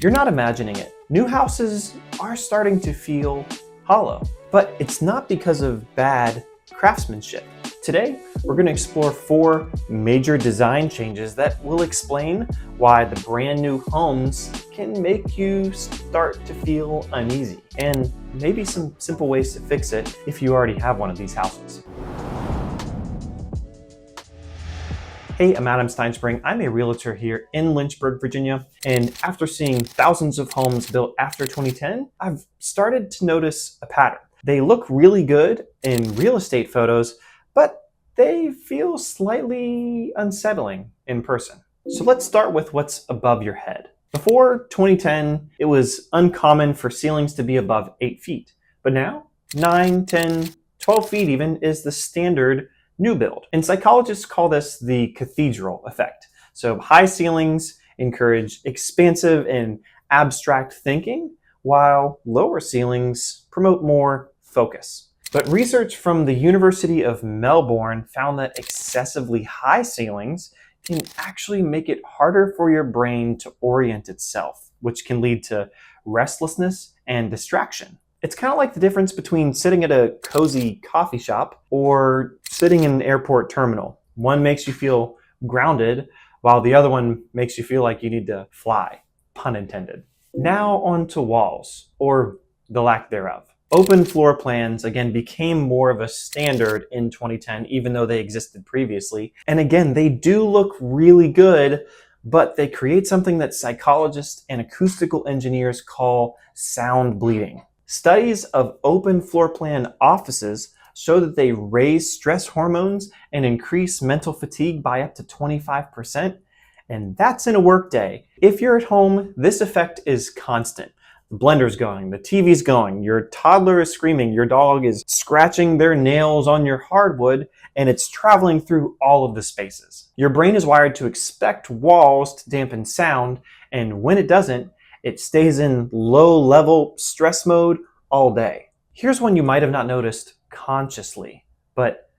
You're not imagining it. New houses are starting to feel hollow, but it's not because of bad craftsmanship. Today, we're going to explore 4 major design changes that will explain why the brand new homes can make you start to feel uneasy, and maybe some simple ways to fix it if you already have one of these houses. Hey, I'm Adam Stinespring. I'm a realtor here in Lynchburg, Virginia, and after seeing thousands of homes built after 2010, I've started to notice a pattern. They look really good in real estate photos, but they feel slightly unsettling in person. So let's start with what's above your head. Before 2010, it was uncommon for ceilings to be above 8 feet, but now 9, 10, 12 feet even is the standard new build. And psychologists call this the cathedral effect. So high ceilings encourage expansive and abstract thinking, while lower ceilings promote more focus. But research from the University of Melbourne found that excessively high ceilings can actually make it harder for your brain to orient itself, which can lead to restlessness and distraction. It's kind of like the difference between sitting at a cozy coffee shop or sitting in an airport terminal. One makes you feel grounded, while the other one makes you feel like you need to fly, pun intended. Now on to walls, or the lack thereof. Open floor plans, again, became more of a standard in 2010, even though they existed previously. And again, they do look really good, but they create something that psychologists and acoustical engineers call sound bleeding. Studies of open floor plan offices show that they raise stress hormones and increase mental fatigue by up to 25%, and that's in a workday. If you're at home, this effect is constant. The blender's going, the TV's going, your toddler is screaming, your dog is scratching their nails on your hardwood, and it's traveling through all of the spaces. Your brain is wired to expect walls to dampen sound, and when it doesn't, it stays in low-level stress mode all day. Here's one you might have not noticed consciously, but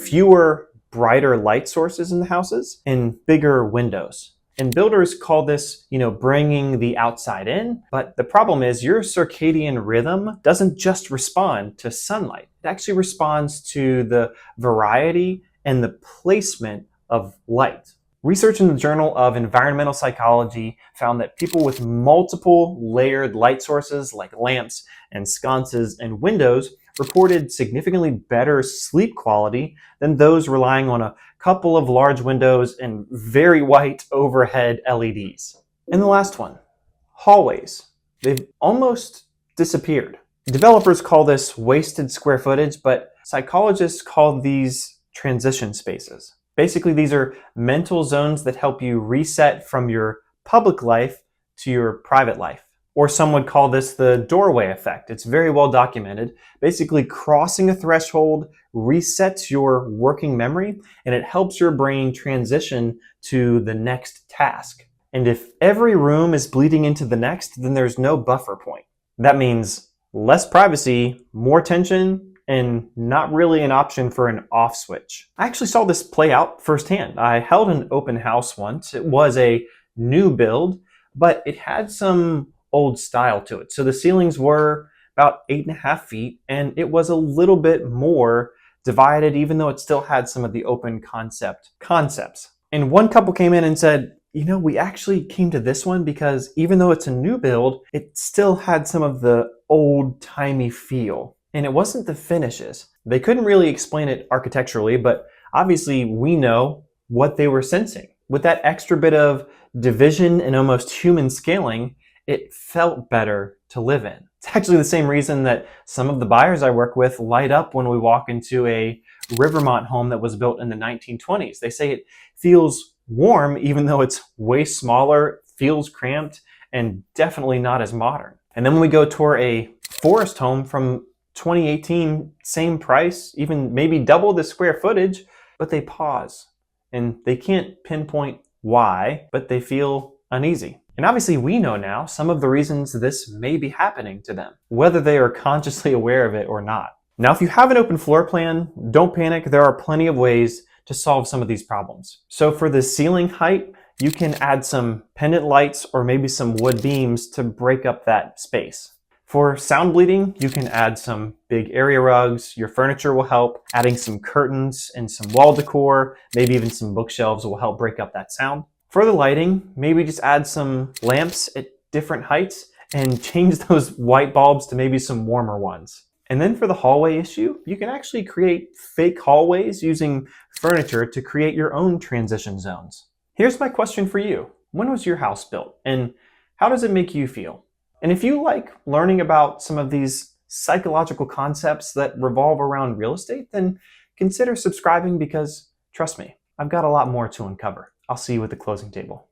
fewer, brighter light sources in the houses and bigger windows. And builders call this, bringing the outside in, but the problem is your circadian rhythm doesn't just respond to sunlight. It actually responds to the variety and the placement of light. Research in the Journal of Environmental Psychology found that people with multiple layered light sources like lamps and sconces and windows reported significantly better sleep quality than those relying on a couple of large windows and very white overhead LEDs. And the last one, hallways. They've almost disappeared. Developers call this wasted square footage, but psychologists call these transition spaces. Basically, these are mental zones that help you reset from your public life to your private life. Or some would call this the doorway effect. It's very well documented. Basically, crossing a threshold resets your working memory, and it helps your brain transition to the next task. And if every room is bleeding into the next, then there's no buffer point. That means less privacy, more tension, and not really an option for an off switch. I actually saw this play out firsthand. I held an open house once. It was a new build, but it had some old style to it. So the ceilings were about 8.5 feet, and it was a little bit more divided, even though it still had some of the open concepts. And one couple came in and said, we actually came to this one because even though it's a new build, it still had some of the old-timey feel. And it wasn't the finishes. They couldn't really explain it architecturally, but obviously we know what they were sensing. With that extra bit of division and almost human scaling, it felt better to live in. It's actually the same reason that some of the buyers I work with light up when we walk into a Rivermont home that was built in the 1920s. They say it feels warm even though it's way smaller, feels cramped, and definitely not as modern. And then when we go tour a forest home from 2018, same price, even maybe double the square footage, but they pause and they can't pinpoint why, but they feel uneasy. And obviously we know now some of the reasons this may be happening to them, whether they are consciously aware of it or not. Now, if you have an open floor plan, don't panic. There are plenty of ways to solve some of these problems. So for the ceiling height, you can add some pendant lights or maybe some wood beams to break up that space. For sound bleeding, you can add some big area rugs. Your furniture will help. Adding some curtains and some wall decor, maybe even some bookshelves will help break up that sound. For the lighting, maybe just add some lamps at different heights and change those white bulbs to maybe some warmer ones. And then for the hallway issue, you can actually create fake hallways using furniture to create your own transition zones. Here's my question for you. When was your house built, and how does it make you feel? And if you like learning about some of these psychological concepts that revolve around real estate, then consider subscribing because, trust me, I've got a lot more to uncover. I'll see you at the closing table.